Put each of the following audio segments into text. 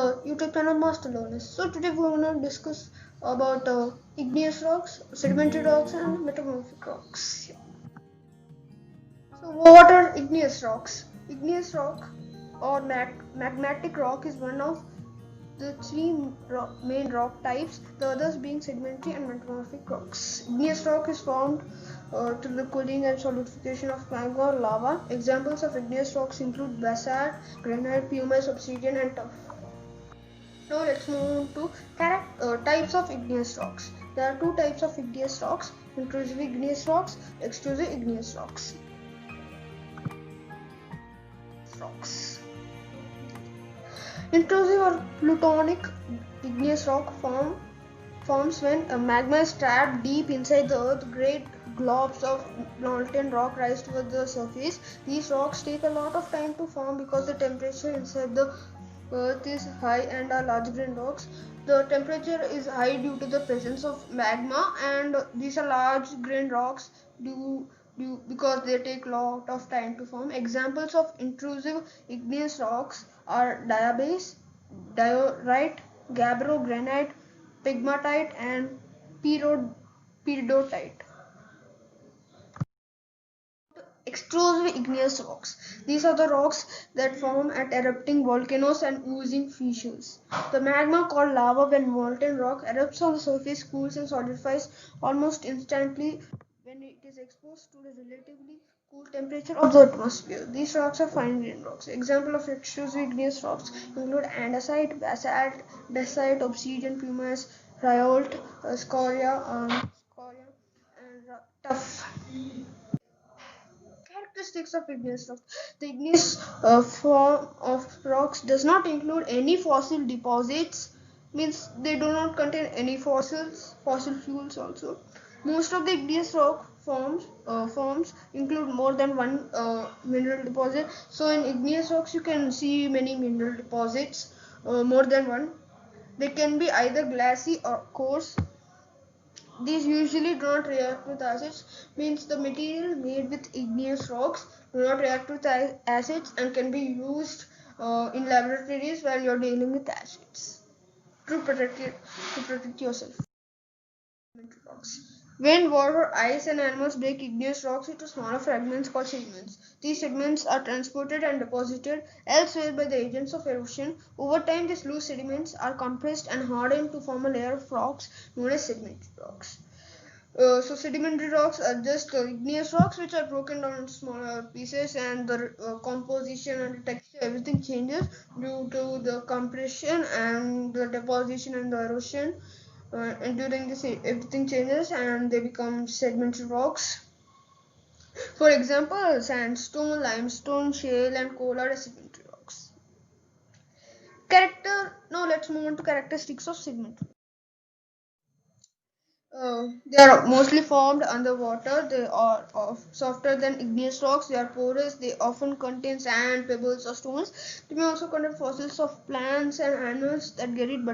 the YouTube channel Master Learners. So today we're going to discuss about igneous rocks, sedimentary rocks and metamorphic rocks. So what are igneous rocks? Igneous rock or magmatic rock is one of the three main rock types, the others being sedimentary and metamorphic rocks. Igneous rock is formed through the cooling and solidification of magma or lava. Examples of igneous rocks include basalt, granite, pumice, obsidian and tuff. Now let's move on to types of igneous rocks. There are two types of igneous rocks: intrusive igneous rocks, extrusive igneous rocks. Intrusive or plutonic igneous rock forms when magma is trapped deep inside the earth. Great globs of molten rock rise towards the surface. These rocks take a lot of time to form because the temperature inside the earth is high and are large grain rocks. The temperature is high due to the presence of magma, and these are large grain rocks because they take a lot of time to form. Examples of intrusive igneous rocks are diabase, diorite, gabbro granite, pegmatite and peridotite. Extrusive igneous rocks. These are the rocks that form at erupting volcanoes and oozing fissures. The magma, called lava, when molten rock erupts on the surface, cools and solidifies almost instantly when it is exposed to the relatively cool temperature of the atmosphere. These rocks are fine grained rocks. Example of extrusive igneous rocks include andesite, basalt, dacite, obsidian, pumice, rhyolite, scoria, and tuff. Characteristics of igneous rocks. The igneous form of rocks does not include any fossil deposits, means they do not contain any fossil fuels also. Most of the igneous rock forms include more than one mineral deposit. So in igneous rocks you can see many mineral deposits, more than one. They can be either glassy or coarse. These usually do not react with acids, means the material made with igneous rocks do not react with acids and can be used in laboratories while you are dealing with acids to protect yourself. Rocks. When water, ice and animals break igneous rocks into smaller fragments called sediments. These sediments are transported and deposited elsewhere by the agents of erosion. Over time, these loose sediments are compressed and hardened to form a layer of rocks known as sedimentary rocks. So sedimentary rocks are just igneous rocks which are broken down into smaller pieces, and the composition and the texture, everything changes due to the compression and the deposition and the erosion. And during this, everything changes and they become sedimentary rocks. For example, sandstone, limestone, shale and coal are sedimentary rocks. Now let's move on to characteristics of sedimentary. They are mostly formed underwater. They are softer than igneous rocks. They are porous. They often contain sand, pebbles, or stones. They may also contain fossils of plants and animals that get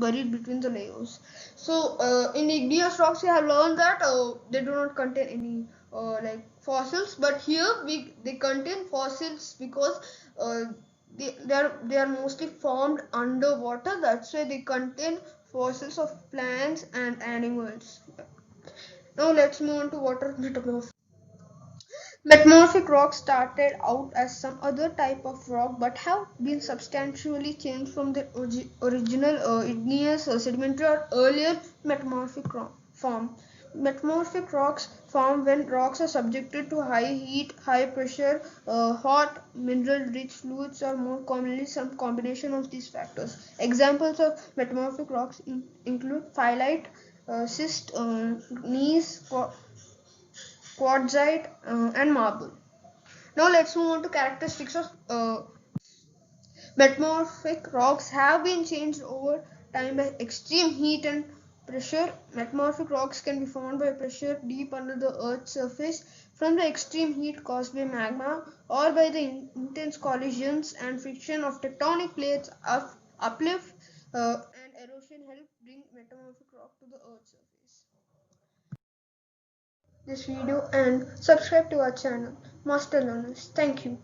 buried between the layers. So, in igneous rocks, we have learned that they do not contain any like fossils, but here they contain fossils because they are mostly formed underwater. That's why they contain fossils of plants and animals. Now let's move on to water metamorphic. Metamorphic rocks started out as some other type of rock but have been substantially changed from their original igneous, sedimentary or earlier metamorphic form. Metamorphic rocks form when rocks are subjected to high heat, high pressure, hot, mineral-rich fluids, or more commonly some combination of these factors. Examples of metamorphic rocks include phyllite, schist, gneiss, quartzite, and marble. Now let's move on to characteristics of metamorphic rocks. Have been changed over time by extreme heat and pressure. Metamorphic rocks can be formed by pressure deep under the Earth's surface from the extreme heat caused by magma or by the intense collisions and friction of tectonic plates. Uplift and erosion help bring metamorphic rock to the Earth's surface. This video and subscribe to our channel Master Learners. Thank you.